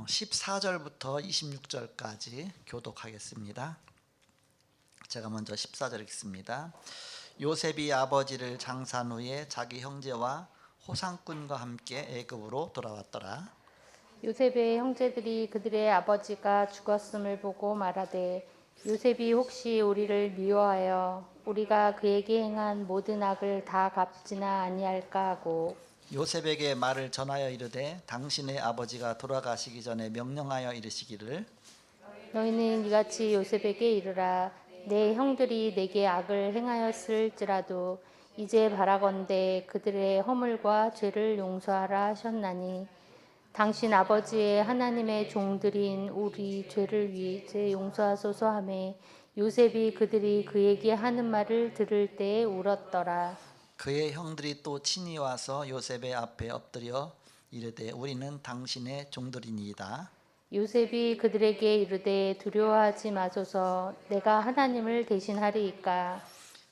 14절부터 26절까지 교독하겠습니다. 제가 먼저 14절 읽습니다. 요셉이 아버지를 장사한 후에 자기 형제와 호상꾼과 함께 애굽으로 돌아왔더라. 요셉의 형제들이 그들의 아버지가 죽었음을 보고 말하되 요셉이 혹시 우리를 미워하여 우리가 그에게 행한 모든 악을 다 갚지나 아니할까 하고 요셉에게 말을 전하여 이르되 당신의 아버지가 돌아가시기 전에 명령하여 이르시기를 너희는 이같이 요셉에게 이르라. 내 형들이 내게 악을 행하였을지라도 이제 바라건대 그들의 허물과 죄를 용서하라 하셨나니 당신 아버지의 하나님의 종들인 우리 죄를 위해 용서하소서 하매 요셉이 그들이 그에게 하는 말을 들을 때에 울었더라. 그의 형들이 또 친히 와서 요셉의 앞에 엎드려 이르되 우리는 당신의 종들이니이다. 요셉이 그들에게 이르되 두려워하지 마소서. 내가 하나님을 대신하리이까.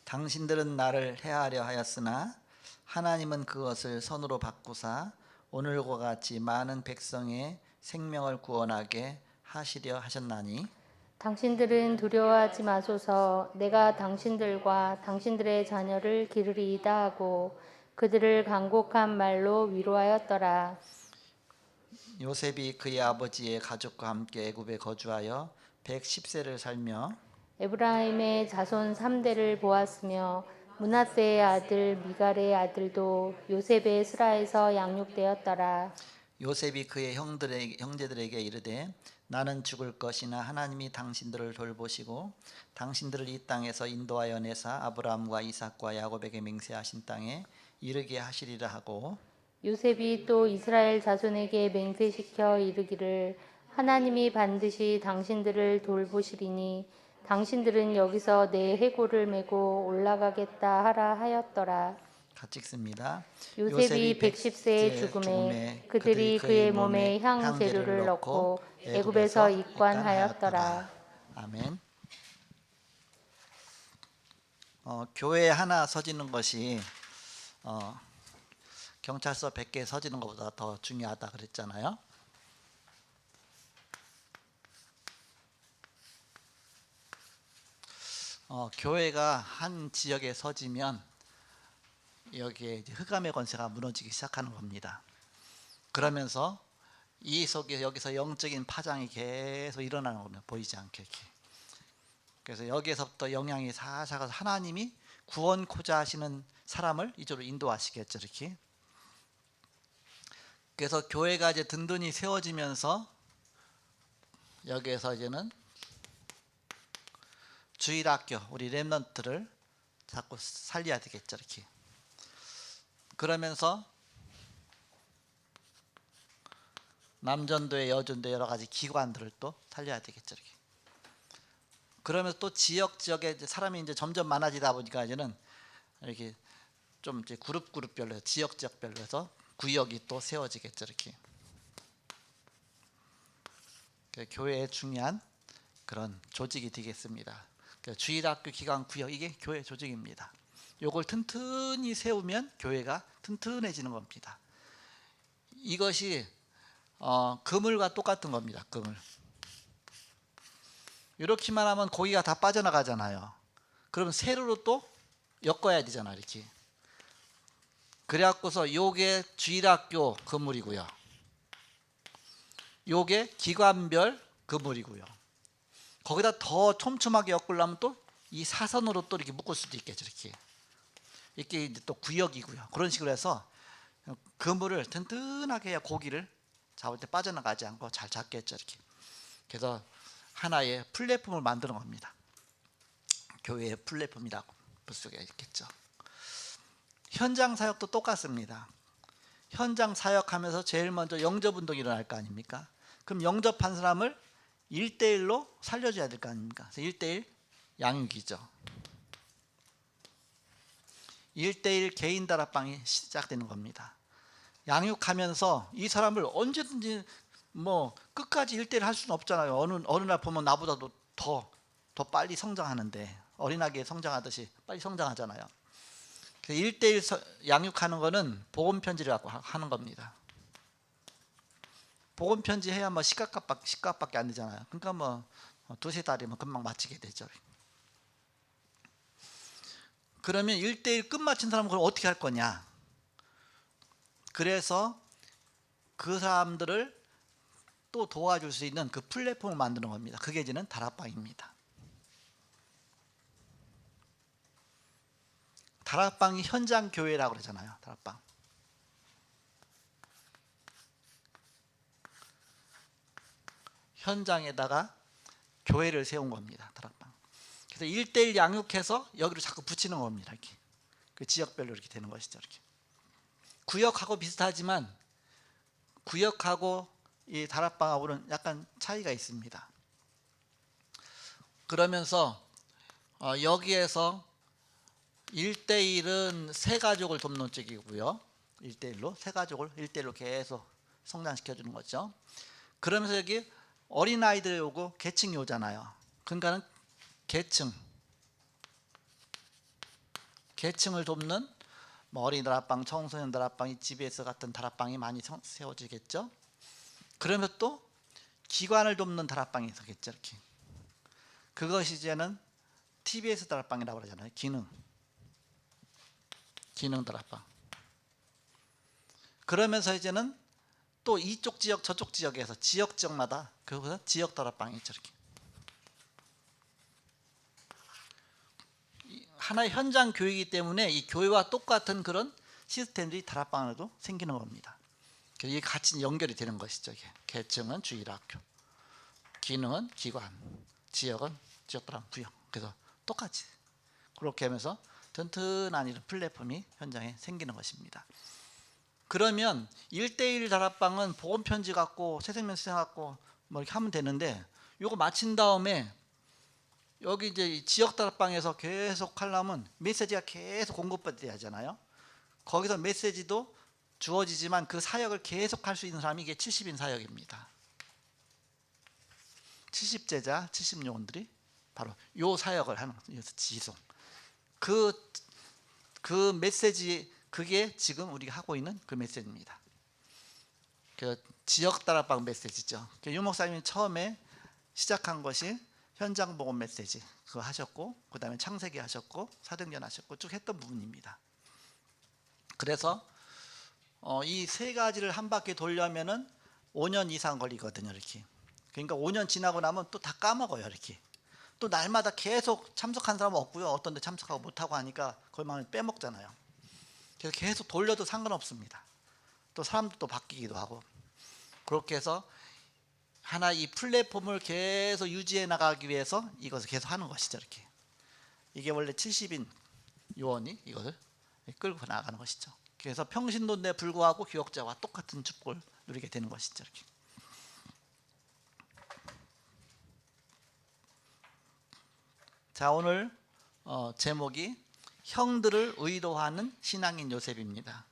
당신들은 나를 해하려 하였으나 하나님은 그것을 선으로 바꾸사 오늘과 같이 많은 백성의 생명을 구원하게 하시려 하셨나니 당신들은 두려워하지 마소서. 내가 당신들과 당신들의 자녀를 기르리이다 하고 그들을 간곡한 말로 위로하였더라. 요셉이 그의 아버지의 가족과 함께 애굽에 거주하여 110세를 살며 에브라임의 자손 3대를 보았으며 므낫세의 아들 미갈의 아들도 요셉의 스라에서 양육되었더라. 요셉이 그의 형제들에게 이르되 나는 죽을 것이나 하나님이 당신들을 돌보시고 당신들을 이 땅에서 인도하여 내사 아브라함과 이삭과 야곱에게 맹세하신 땅에 이르게 하시리라 하고 요셉이 또 이스라엘 자손에게 맹세시켜 이르기를 하나님이 반드시 당신들을 돌보시리니 당신들은 여기서 내 해골을 메고 올라가겠다 하라 하였더라. 같이 읽습니다. 요셉이 110세의 죽음에 그들이 그의 몸에 향 재료를 넣고 애굽에서 입관하였더라. 아멘. 교회 하나 서지는 것이 경찰서 100개 서지는 것보다 더 중요하다 그랬잖아요. 교회가 한 지역에 서지면 여기에 이제 흑암의 권세가 무너지기 시작하는 겁니다. 그러면서 이 속에 여기서 영적인 파장이 계속 일어나는 겁니다. 보이지 않게 이렇게. 그래서 여기에서부터 영향이 살살 가서 하나님이 구원코자 하시는 사람을 이쪽으로 인도하시겠죠, 이렇게. 그래서 교회가 이제 든든히 세워지면서 여기에서 이제는 주일학교 우리 렘넌트를 자꾸 살려야 되겠죠, 이렇게. 그러면서 남전도회, 여전도회 여러 가지 기관들을 또 살려야 되겠죠, 이렇게. 그러면서 또 지역에 사람이 이제 점점 많아지다 보니까 이제는 이렇게 좀 이제 그룹별로 지역별로 해서 구역이 또 세워지겠죠, 이렇게. 교회의 중요한 그런 조직이 되겠습니다. 주일학교 기관 구역 이게 교회 조직입니다. 요걸 튼튼히 세우면 교회가 튼튼해지는 겁니다. 이것이 그물과 똑같은 겁니다. 그물. 이렇게만 하면 고기가 다 빠져나가잖아요. 그러면 세로로 또 엮어야 되잖아요, 이렇게. 그래갖고서 요게 주일학교 그물이고요. 요게 기관별 그물이고요. 거기다 더 촘촘하게 엮으려면 또 이 사선으로 또 이렇게 묶을 수도 있겠죠, 이렇게. 이게 이제 또 구역이고요. 그런 식으로 해서 그물을 튼튼하게 해야 고기를 잡을 때 빠져나가지 않고 잘 잡겠죠, 이렇게. 그래서 하나의 플랫폼을 만드는 겁니다. 교회의 플랫폼이라고 볼 수가 있겠죠. 현장 사역도 똑같습니다. 현장 사역하면서 제일 먼저 영접운동이 일어날 거 아닙니까? 그럼 영접한 사람을 1대1로 살려줘야 될 거 아닙니까? 그래서 1대1 양육이죠. 1대1 개인 다락방이 시작되는 겁니다. 양육하면서 이 사람을 언제든지 뭐 끝까지 1대1 할 수는 없잖아요. 어느 날 보면 나보다도 더 빨리 성장하는데 어린아기 성장하듯이 빨리 성장하잖아요. 1대1 양육하는 거는 복음 편지라고 하는 겁니다. 복음 편지 해야 뭐 시값밖에 안 되잖아요. 그러니까 뭐 두세 달이면 금방 마치게 되죠. 그러면 1대1 끝마친 사람은 그걸 어떻게 할 거냐? 그래서 그 사람들을 또 도와줄 수 있는 그 플랫폼을 만드는 겁니다. 그게 이제는 다락방입니다. 다락방이 현장 교회라고 그러잖아요. 다락방. 현장에다가 교회를 세운 겁니다. 다락방. 그래서 1대1 양육해서 여기로 자꾸 붙이는 겁니다. 이렇게. 그 지역별로 이렇게 되는 것이죠. 이렇게. 구역하고 비슷하지만 구역하고 이 다락방하고는 약간 차이가 있습니다. 그러면서 여기에서 1대1은 세 가족을 돕는 쪽이고요. 1대1로 세 가족을 1대1로 계속 성장시켜 주는 거죠. 그러면서 여기 어린아이들 오고 계층이 오잖아요. 그러니까는 계층을 돕는 뭐 어린 다락방, 청소년 다락방, GBS 같은 다락방이 많이 세워지겠죠. 그러면서 또 기관을 돕는 다락방이 있겠죠. 이렇게. 그것이 이제는 TBS 다락방이라고 그러잖아요. 기능 다락방. 그러면서 이제는 또 이쪽 지역 저쪽 지역에서 지역마다 그거서 지역 다락방이 있죠. 이렇게. 하나의 현장 교육이기 때문에 이 교회와 똑같은 그런 시스템들이 다락방 안에도 생기는 겁니다. 이게 같이 연결이 되는 것이죠. 이게. 계층은 주일학교, 기능은 기관, 지역은 지역다락방 구역. 그래서 똑같이 그렇게 하면서 튼튼한 이런 플랫폼이 현장에 생기는 것입니다. 그러면 1대1 다락방은 복음 편지 갖고 새생명 수행 갖고 뭐 이렇게 하면 되는데 요거 마친 다음에 여기 이제 지역 다락방에서 계속 하려면 메시지가 계속 공급받아야 하잖아요. 거기서 메시지도 주어지지만 그 사역을 계속 할 수 있는 사람이 이게 70인 사역입니다. 70제자, 70요원들이 바로 요 사역을 하는 지송. 그 메시지 그게 지금 우리가 하고 있는 그 메시지입니다. 그 지역 다락방 메시지죠. 유 목사님이 처음에 시작한 것이 현장 복음 메시지 그거 하셨고 그 다음에 창세기 하셨고 사도행전 하셨고 쭉 했던 부분입니다. 그래서 이 세 가지를 한 바퀴 돌려면은 5년 이상 걸리거든요. 이렇게. 그러니까 5년 지나고 나면 또 다 까먹어요. 이렇게. 또 날마다 계속 참석한 사람은 없고요. 어떤 데 참석하고 못하고 하니까 그걸 빼먹잖아요. 그래서 계속 돌려도 상관없습니다. 또 사람도 바뀌기도 하고 그렇게 해서 하나 이 플랫폼을 계속 유지해 나가기 위해서 이것을 계속 하는 것이죠. 이렇게. 이게 원래 70인 요원이 이것을 끌고 나가는 것이죠. 그래서 평신도인데 불구하고 교역자와 똑같은 축복을 누리게 되는 것이죠. 이렇게. 자, 오늘 제목이 형들을 의도하는 신앙인 요셉입니다.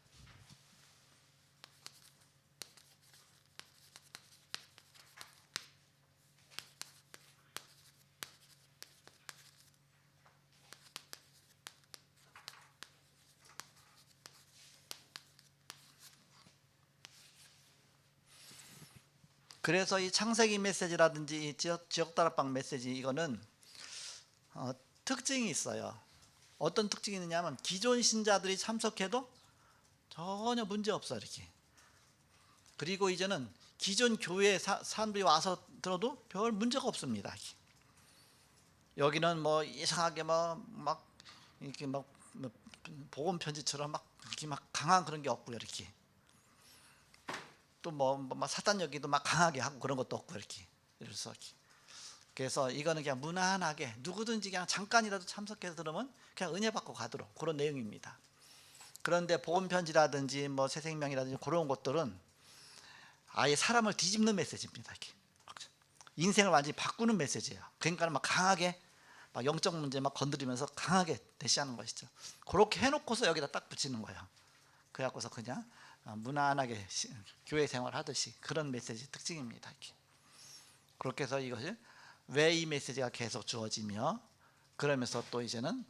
그래서 이 창세기 메시지라든지 이 지역 다락방 메시지 이거는 특징이 있어요. 어떤 특징이 있느냐면 기존 신자들이 참석해도 전혀 문제 없어 이렇게. 그리고 이제는 기존 교회 사람들이 와서 들어도 별 문제가 없습니다. 여기는 뭐 이상하게 막 이렇게 막 복음 편지처럼 막 이렇게 막 강한 그런 게 없고요. 이렇게. 또 사단여기도 막 강하게 하고 그런 것도 없고 이렇게. 그래서 이거는 그냥 무난하게 누구든지 그냥 잠깐이라도 참석해서 들으면 그냥 은혜 받고 가도록 그런 내용입니다. 그런데 복음 편지라든지 뭐 새생명이라든지 그런 것들은 아예 사람을 뒤집는 메시지입니다. 이렇게. 인생을 완전히 바꾸는 메시지예요. 그러니까 막 강하게 막 영적 문제 막 건드리면서 강하게 대시하는 것이죠. 그렇게 해놓고서 여기다 딱 붙이는 거예요. 그래갖고서 그냥 무난하게 교회 생활하듯이 그런 메시지 특징입니다. 이렇게. 그렇게 해서 이것이 왜 이 메시지가 계속 주어지며 그러면서 또 이제는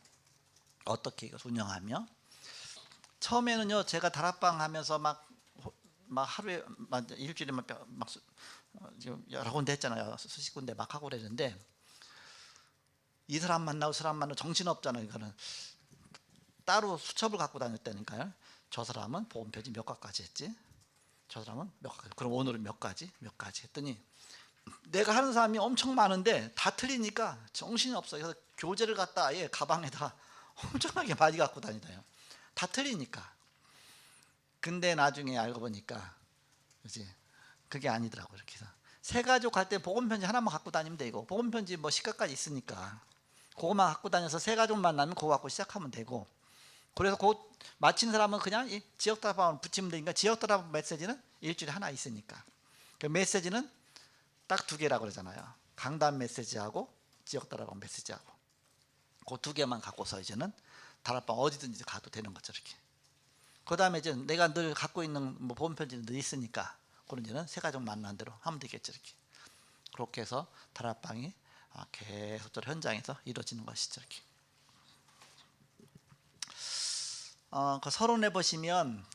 어떻게 이것을 운영하며 처음에는요 제가 다락방 하면서 막 막 하루에 막 일주일에 막 지금 여러 군데 했잖아요. 수십 군데 막 하고 그랬는데 이 사람 만나고 저 사람 만나고 정신 없잖아요. 이거는 따로 수첩을 갖고 다녔다니까요. 저 사람은 보험표지 몇 가지 했지? 저 사람은 몇 가지. 그럼 오늘은 몇 가지 했더니 내가 하는 사람이 엄청 많은데 다 틀리니까 정신이 없어요. 그래서 교재를 갖다 아예 가방에다 엄청나게 많이 갖고 다니다요. 다 틀리니까. 근데 나중에 알고 보니까 그지 그게 아니더라고. 이렇게 해서 세 가족 갈 때 복음편지 하나만 갖고 다니면 되고 복음편지 뭐 시가까지 있으니까 그거만 갖고 다녀서 세 가족만 나면 그거 갖고 시작하면 되고 그래서 곧 마친 사람은 그냥 이 지역다방을 붙이면 되니까 지역다방 메시지는 일주일에 하나 있으니까 그 메시지는 딱 두 개라고 그러잖아요. 강단 메시지하고 지역다방 메시지하고 그 두 개만 갖고서 이제는 다락방 어디든지 가도 되는 거죠. 이렇게. 그 다음에 이제 내가 늘 갖고 있는 뭐 보험편지는 늘 있으니까 그런 이제는 세 가족 만난 대로 하면 되겠죠. 이렇게. 그렇게 해서 다락방이 계속적으로 현장에서 이루어지는 것이죠. 이렇게. 그 서론에 보시면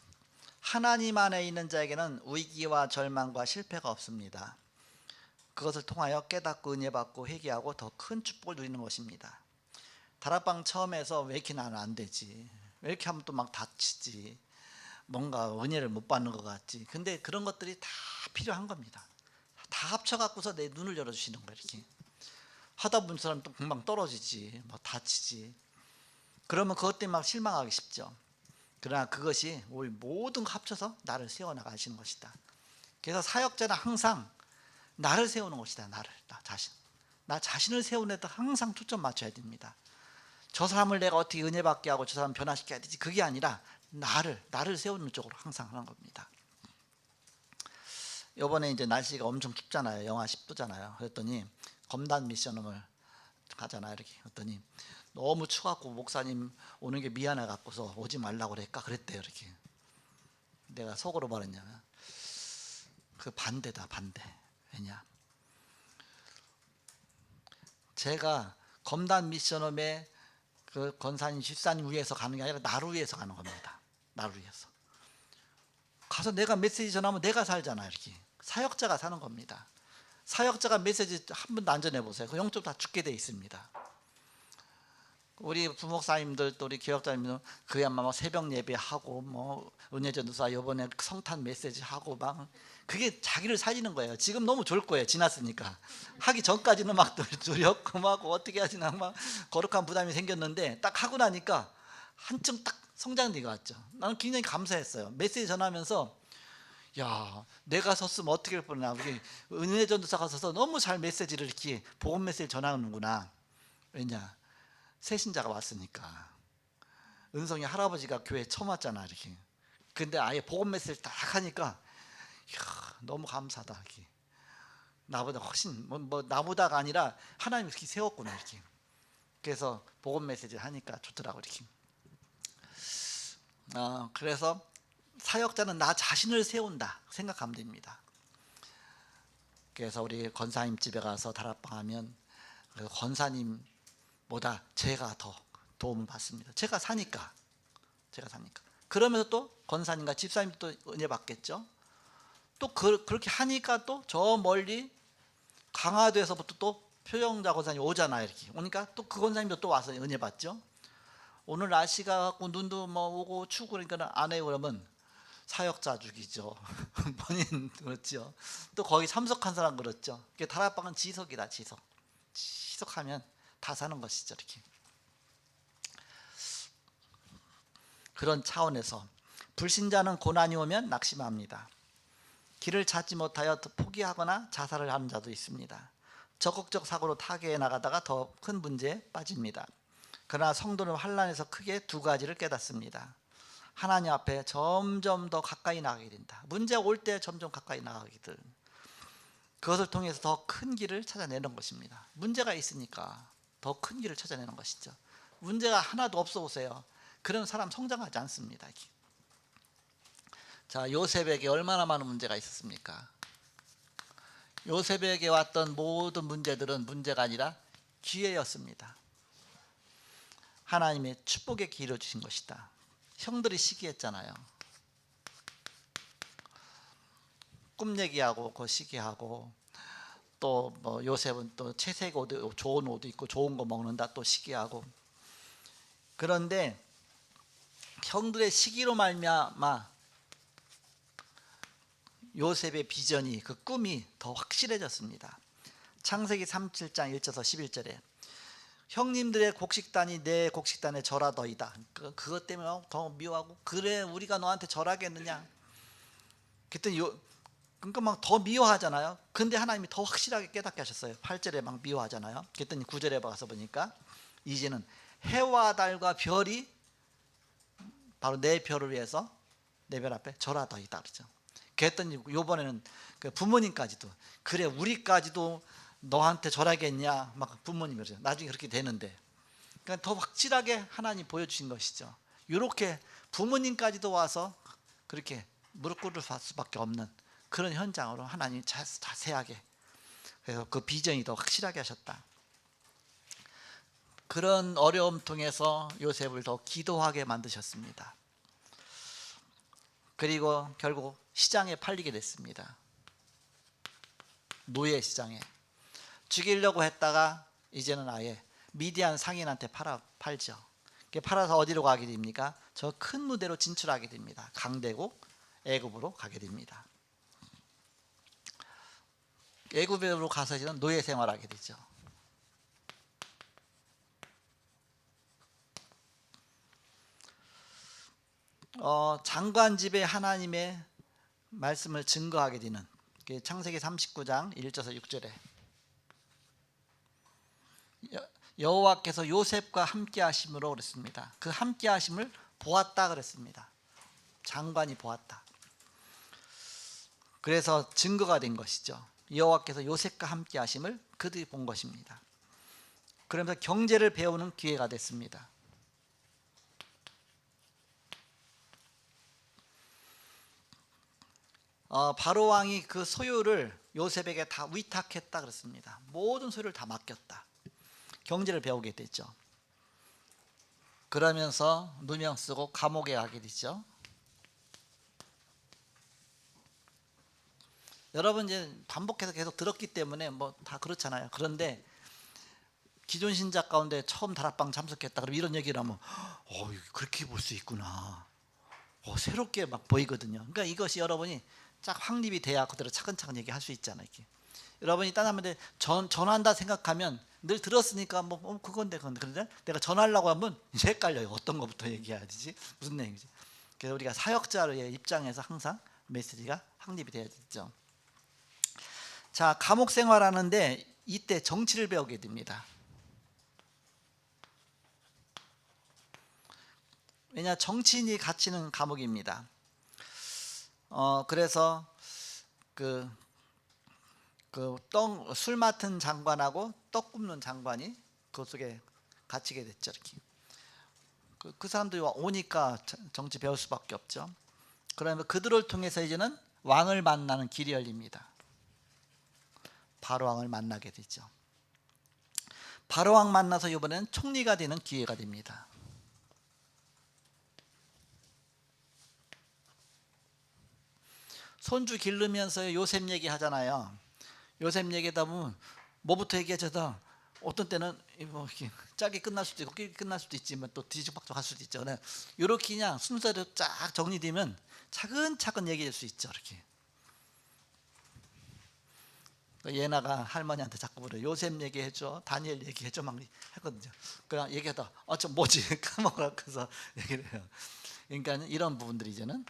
하나님 안에 있는 자에게는 위기와 절망과 실패가 없습니다. 그것을 통하여 깨닫고 은혜받고 회개하고 더 큰 축복을 누리는 것입니다. 다락방 처음에서 왜 이렇게 나는 안 되지? 왜 이렇게 하면 또 막 다치지? 뭔가 은혜를 못 받는 것 같지? 근데 그런 것들이 다 필요한 겁니다. 다 합쳐갖고서 내 눈을 열어주시는 거예요. 이렇게 하다 보면 사람 또 금방 떨어지지, 뭐 다치지. 그러면 그것 때문에 막 실망하기 쉽죠. 그러나 그것이 우리 모든 거 합쳐서 나를 세워나가시는 것이다. 그래서 사역자는 항상 나를 세우는 것이다. 나 자신을 세우는 데 항상 초점 맞춰야 됩니다. 저 사람을 내가 어떻게 은혜받게 하고 저 사람 변화시켜야 되지 그게 아니라 나를 세우는 쪽으로 항상 하는 겁니다. 이번에 이제 날씨가 엄청 춥잖아요. 영하 10도잖아요. 그랬더니 검단 미션을 가잖아요. 이렇게 했더니 너무 추워갖고 목사님 오는 게 미안해 갖고서 오지 말라고 그랬까 그랬대요. 이렇게 내가 속으로 말했냐면 그 반대다 반대. 왜냐 제가 검단 미션홈에 그 권사님 집사님 위해서 가는 게 아니라 나를 위해서 가는 겁니다. 나를 위해서 가서 내가 메시지 전하면 내가 살잖아요. 이렇게 사역자가 사는 겁니다. 사역자가 메시지 한 번도 안 전해보세요. 그 영적 다 죽게 돼 있습니다. 우리 부목사님들 또 우리 교역자님들 그야말로 새벽 예배하고 뭐 은혜전도사 요번에 성탄 메시지 하고 막 그게 자기를 살리는 거예요. 지금 너무 좋을 거예요. 지났으니까 하기 전까지는 막 두렵고 어떻게 하지 막 거룩한 부담이 생겼는데 딱 하고 나니까 한층 딱 성장되가 왔죠. 나는 굉장히 감사했어요. 메시지 전하면서 야 내가 섰으면 어떻게 할 뻔했나. 우리 은혜전도사가 서서 너무 잘 메시지를 이렇게 복음 메시지 전하는구나. 왜냐 새신자가 왔으니까. 은성이 할아버지가 교회 처음 왔잖아 이렇게. 근데 아예 복음 메시지를 딱 하니까 이야, 너무 감사하다 이렇게. 나보다 훨씬 뭐 나보다가 아니라 하나님이 이렇게 세웠구나 이렇게. 그래서 복음 메시지를 하니까 좋더라고 이렇게. 그래서 사역자는 나 자신을 세운다 생각하면 됩니다. 그래서 우리 권사님 집에 가서 다락방 하면 그 권사님보다 제가 더 도움을 받습니다. 제가 사니까. 그러면서 또 권사님과 집사님도 또 은혜 받겠죠. 또 그렇게 하니까 또 저 멀리 강화도에서부터 또 표영자 권사님 오잖아요. 이렇게 오니까 또 그 권사님도 또 와서 은혜 받죠. 오늘 날씨가 갖고 눈도 뭐 오고 추고 그러니까 안 해요. 그러면 사역자 죽이죠. 본인 그렇죠. 또 거기 참석한 사람 그렇죠. 다락방은 지속이다. 지속하면 다 사는 것이죠. 이렇게. 그런 차원에서 불신자는 고난이 오면 낙심합니다. 길을 찾지 못하여 포기하거나 자살을 하는 자도 있습니다. 적극적 사고로 타계해 나가다가 더 큰 문제에 빠집니다. 그러나 성도는 환난에서 크게 두 가지를 깨닫습니다. 하나님 앞에 점점 더 가까이 나가게 된다. 문제가 올 때 점점 가까이 나가게 될. 그것을 통해서 더 큰 길을 찾아내는 것입니다. 문제가 있으니까 더 큰 길을 찾아내는 것이죠. 문제가 하나도 없어 보세요. 그런 사람 성장하지 않습니다. 자, 요셉에게 얼마나 많은 문제가 있었습니까? 요셉에게 왔던 모든 문제들은 문제가 아니라 기회였습니다. 하나님의 축복의 기회를 주신 것이다. 형들이 시기했잖아요. 꿈 얘기하고 그 시기하고 또 뭐 요셉은 또 채색 옷, 좋은 옷 입고 좋은 거 먹는다 또 시기하고. 그런데 형들의 시기로 말미암아 요셉의 비전이, 그 꿈이 더 확실해졌습니다. 창세기 37장 1절에서 11절에 형님들의 곡식단이 내 곡식단에 절하더이다. 그것 때문에 더 미워하고, 그래 우리가 너한테 절하겠느냐. 그랬더니 그러니까 막 더 미워하잖아요. 근데 하나님이 더 확실하게 깨닫게 하셨어요. 8절에 막 미워하잖아요. 그랬더니 9절에 가서 보니까 이제는 해와 달과 별이 바로 내 별을 위해서 내 별 앞에 절하더이다 그러죠. 그랬더니 요번에는 그 부모님까지도, 그래 우리까지도 너한테 절하겠냐 막 부모님이 그러죠. 나중에 그렇게 되는데, 그러니까 더 확실하게 하나님 보여주신 것이죠. 이렇게 부모님까지도 와서 그렇게 무릎 꿇을 수밖에 없는 그런 현장으로 하나님이 자세하게, 그래서 그 비전이 더 확실하게 하셨다. 그런 어려움 통해서 요셉을 더 기도하게 만드셨습니다. 그리고 결국 시장에 팔리게 됐습니다. 노예 시장에 죽이려고 했다가 이제는 아예 미디안 상인한테 팔죠. 팔아서 어디로 가게 됩니까? 저 큰 무대로 진출하게 됩니다. 강대국 애굽으로 가게 됩니다. 애굽으로 가서 이제는 노예 생활하게 되죠. 장관 집에 하나님의 말씀을 증거하게 되는 창세기 39장 1절에서 6절에 여호와께서 요셉과 함께 하심으로 그랬습니다. 그 함께 하심을 보았다 그랬습니다. 장관이 보았다. 그래서 증거가 된 것이죠. 여호와께서 요셉과 함께 하심을 그들이 본 것입니다. 그러면서 경제를 배우는 기회가 됐습니다. 바로 왕이 그 소유를 요셉에게 다 위탁했다 그랬습니다. 모든 소유를 다 맡겼다. 경제를 배우게 됐죠. 그러면서 누명 쓰고 감옥에 가게 되죠. 여러분 이제 반복해서 계속 들었기 때문에 뭐 다 그렇잖아요. 그런데 기존 신자 가운데 처음 다락방 참석했다 그러면 이런 얘기를 하면 그렇게 볼 수 있구나. 새롭게 막 보이거든요. 그러니까 이것이 여러분이 쫙 확립이 돼야 그대로 차근차근 얘기할 수 있잖아요. 이렇게. 여러분이 딴 사람한테 전한다 생각하면 늘 들었으니까 뭐 그건데 그런데 내가 전하려고 하면 이제 헷갈려요. 어떤 것부터 얘기해야 되지? 무슨 내용이지? 그래서 우리가 사역자의 입장에서 항상 메시지가 확립이 돼야 되죠. 자, 감옥 생활하는데 이때 정치를 배우게 됩니다. 왜냐, 정치인이 갇히는 감옥입니다. 그래서 술 맡은 장관하고 떡 굽는 장관이 그 속에 갇히게 됐죠. 이렇게. 그 사람들이 오니까 정치 배울 수밖에 없죠. 그러면 그들을 통해서 이제는 왕을 만나는 길이 열립니다. 바로왕을 만나게 되죠. 바로왕 만나서 이번에는 총리가 되는 기회가 됩니다. 손주 기르면서 요셉 얘기 하잖아요. 요셉 얘기하다 보면 뭐부터 얘기하자다 어떤 때는 뭐 이렇게 짧게 끝날 수도 있고 길게 끝날 수도 있지만 또 뒤죽박죽 할 수도 있죠. 이렇게 그냥 순서대로 쫙 정리되면 차근차근 얘기할 수 있죠. 이렇게. 예나가 할머니한테 자꾸 그래, 요셉 얘기해줘, 다니엘 얘기해줘 막 했거든요. 그냥 얘기하다 저 뭐지 까먹어서 얘기를 해요. 그러니까 이런 부분들이 이제는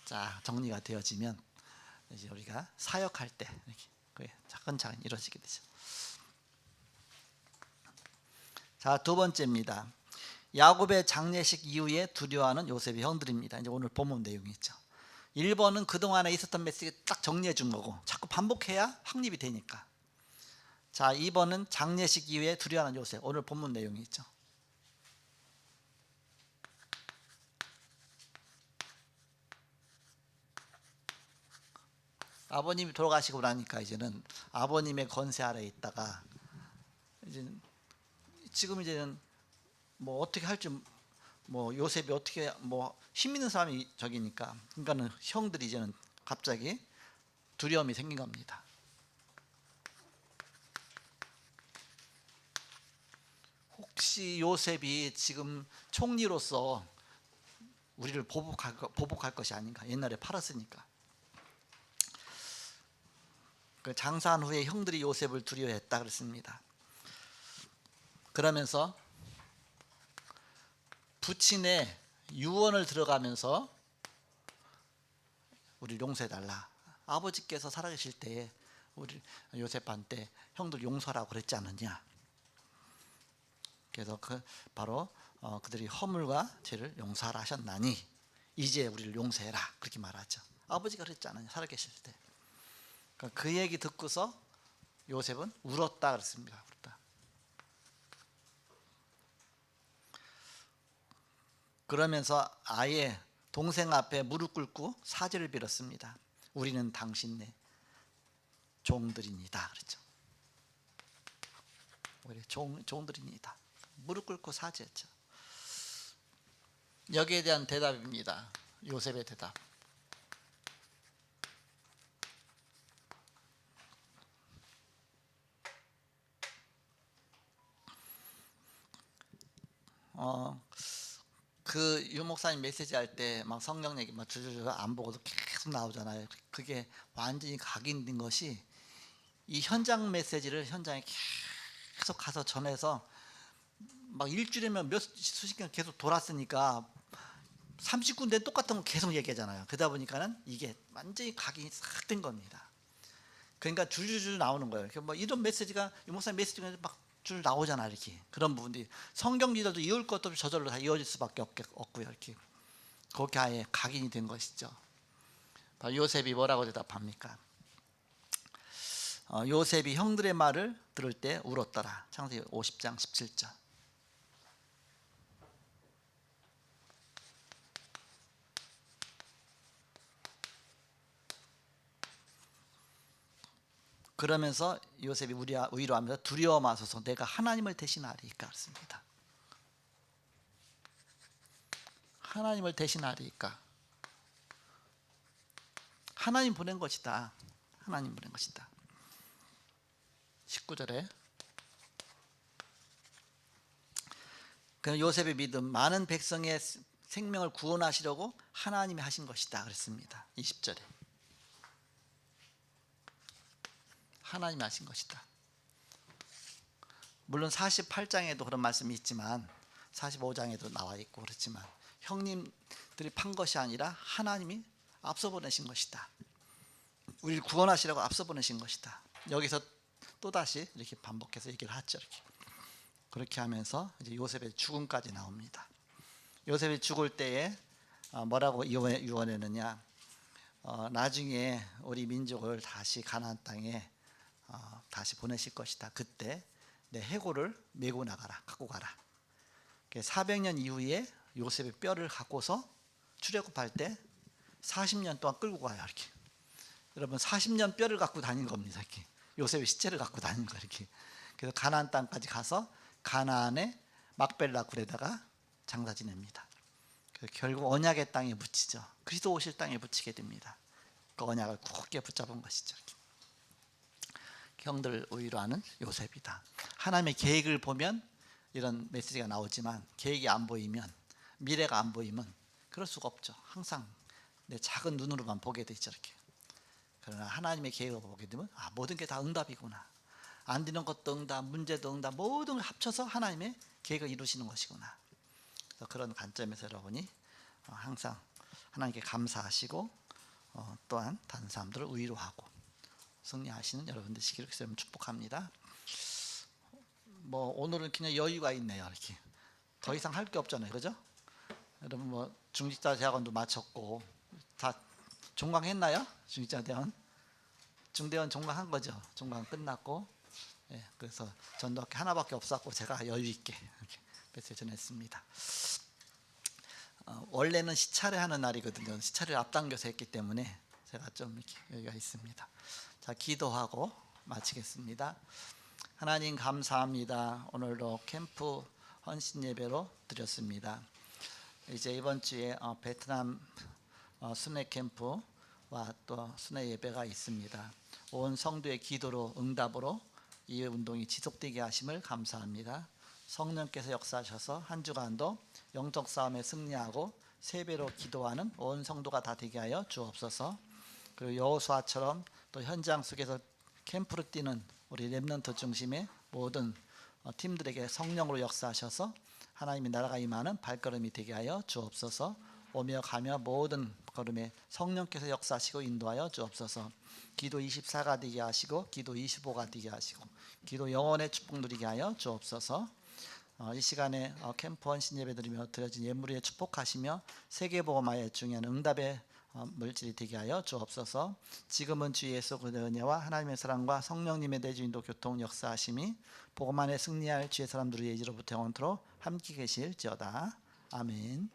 자 정리가 되어지면 이제 우리가 사역할 때 이렇게 차근차근 이루어지게 되죠. 자, 두 번째입니다. 야곱의 장례식 이후에 두려워하는 요셉의 형들입니다. 이제 오늘 본문 내용이죠. 1번은 그동안에 있었던 메시지 딱 정리해 준 거고 자꾸 반복해야 확립이 되니까. 자, 2번은 장례식 이후에 두려워하는 요셉. 오늘 본문 내용이 있죠. 아버님이 돌아가시고 나니까 이제는 아버님의 건세 아래에 있다가 이제 지금 이제는 뭐 어떻게 할지 뭐 요셉이 어떻게 뭐 힘 있는 사람이 저기니까 그러니까는 형들이 이제는 갑자기 두려움이 생긴 겁니다. 혹시 요셉이 지금 총리로서 우리를 보복할 것이 아닌가. 옛날에 팔았으니까. 그 장사한 후에 형들이 요셉을 두려워했다 그랬습니다. 그러면서 부친의 유언을 들어가면서 우리 용서해달라. 아버지께서 살아계실 때에 우리 요셉한테 형들 용서하라고 그랬지 않느냐. 그래서 바로 그들이 허물과 죄를 용서하라 하셨나니 이제 우리를 용서해라 그렇게 말하죠. 아버지가 그랬지 않느냐 살아계실 때. 그러니까 그 얘기 듣고서 요셉은 울었다 그랬습니다. 울었다. 그러면서 아예 동생 앞에 무릎 꿇고 사죄를 빌었습니다. 우리는 당신네 종들입니다 그랬죠. 우리 종들입니다. 무릎 꿇고 사죄했죠. 여기에 대한 대답입니다. 요셉의 대답. 그 유목사님 메시지 할 때 막 성경 얘기 막 줄줄줄 안 보고도 계속 나오잖아요. 그게 완전히 각인된 것이 이 현장 메시지를 현장에 계속 가서 전해서 막 일주일이면 수십 년 계속 돌았으니까 30군데 똑같은 거 계속 얘기하잖아요. 그러다 보니까는 이게 완전히 각인이 싹 된 겁니다. 그러니까 줄줄줄 나오는 거예요. 뭐 이런 메시지가 유목사님 메시지가 막 줄 나오잖아 이렇게. 그런 부분들이 성경 기절도 이을 것도 없이 저절로 다 이어질 수밖에 없고요. 이렇게 그렇게 아예 각인이 된 것이죠. 요셉이 뭐라고 대답합니까? 요셉이 형들의 말을 들을 때 울었더라. 창세기 50장 17절. 그러면서 요셉이 위로하면서 두려워 마소서 내가 하나님을 대신하리이까 그랬습니다. 하나님을 대신하리이까. 하나님 보낸 것이다. 하나님 보낸 것이다. 19절에 그 요셉의 믿음 많은 백성의 생명을 구원하시려고 하나님이 하신 것이다 그랬습니다. 20절에 하나님이 하신 것이다. 물론 48장에도 그런 말씀이 있지만 45장에도 나와 있고 그렇지만 형님들이 판 것이 아니라 하나님이 앞서 보내신 것이다. 우리를 구원하시려고 앞서 보내신 것이다. 여기서 또다시 이렇게 반복해서 얘기를 하죠. 그렇게 하면서 이제 요셉의 죽음까지 나옵니다. 요셉이 죽을 때에 뭐라고 유언했느냐. 나중에 우리 민족을 다시 가나안 땅에 다시 보내실 것이다. 그때 내 해골을 메고 나가라. 갖고 가라. 400년 이후에 요셉의 뼈를 갖고서 출애굽할 때 40년 동안 끌고 가요. 이렇게. 여러분 40년 뼈를 갖고 다닌 겁니다. 이렇게. 요셉의 시체를 갖고 다닌 거 이렇게. 그래서 가나안 땅까지 가서 가나안의 막벨라 굴에다가 장사 지냅니다. 결국 언약의 땅에 묻히죠. 그리스도 오실 땅에 묻히게 됩니다. 그 언약을 굳게 붙잡은 것이죠. 이렇게. 형들을 위로하는 요셉이다. 하나님의 계획을 보면 이런 메시지가 나오지만 계획이 안 보이면 미래가 안 보이면 그럴 수가 없죠. 항상 내 작은 눈으로만 보게 되죠. 이렇게. 그러나 하나님의 계획을 보게 되면 모든 게 다 응답이구나. 안 되는 것도 응답, 문제도 응답, 모든 걸 합쳐서 하나님의 계획을 이루시는 것이구나. 그래서 그런 관점에서 여러분이 항상 하나님께 감사하시고 또한 다른 사람들을 위로하고 승리하시는 여러분 되시기를 축복합니다. 뭐 오늘은 그냥 여유가 있네요. 이렇게 더 이상 할 게 없잖아요, 그죠? 여러분 뭐 중직자 대학원도 마쳤고 다 종강했나요? 중직자 대학원, 중대원 종강한 거죠. 종강 끝났고, 예, 그래서 전도학교 하나밖에 없었고 제가 여유 있게 이렇게 메시지 전했습니다. 원래는 시차를 하는 날이거든요. 시차를 앞당겨서 했기 때문에 제가 좀 이렇게 여유가 있습니다. 자, 기도하고 마치겠습니다. 하나님 감사합니다. 오늘도 캠프 헌신 예배로 드렸습니다. 이제 이번 주에 베트남 순회 캠프 또 순회 예배가 있습니다. 온 성도의 기도로 응답으로 이 운동이 지속되게 하심을 감사합니다. 성령께서 역사하셔서 한 주간도 영적 싸움에 승리하고 세 배로 기도하는 온 성도가 다 되게 하여 주옵소서. 그리고 여호수아처럼 또 현장 속에서 캠프를 뛰는 우리 렘넌트 중심의 모든 팀들에게 성령으로 역사하셔서 하나님의 나라가 임하는 발걸음이 되게 하여 주옵소서. 오며 가며 모든 걸음에 성령께서 역사하시고 인도하여 주옵소서. 기도 24가 되게 하시고 기도 25가 되게 하시고 기도 영혼의 축복 누리게 하여 주옵소서. 이 시간에 캠프 헌신 예배 드리며 드려진 예물에 축복하시며 세계복음화에 중요한 응답의 물질이 되게 하여 주옵소서. 지금은 주 예수 그리스도의 은혜와 하나님의 사랑과 성령님의 내주인도 교통 역사하심이 복음 안에 승리할 주의 사람들의 예지로부터 영원토록 함께 계실지어다. 아멘.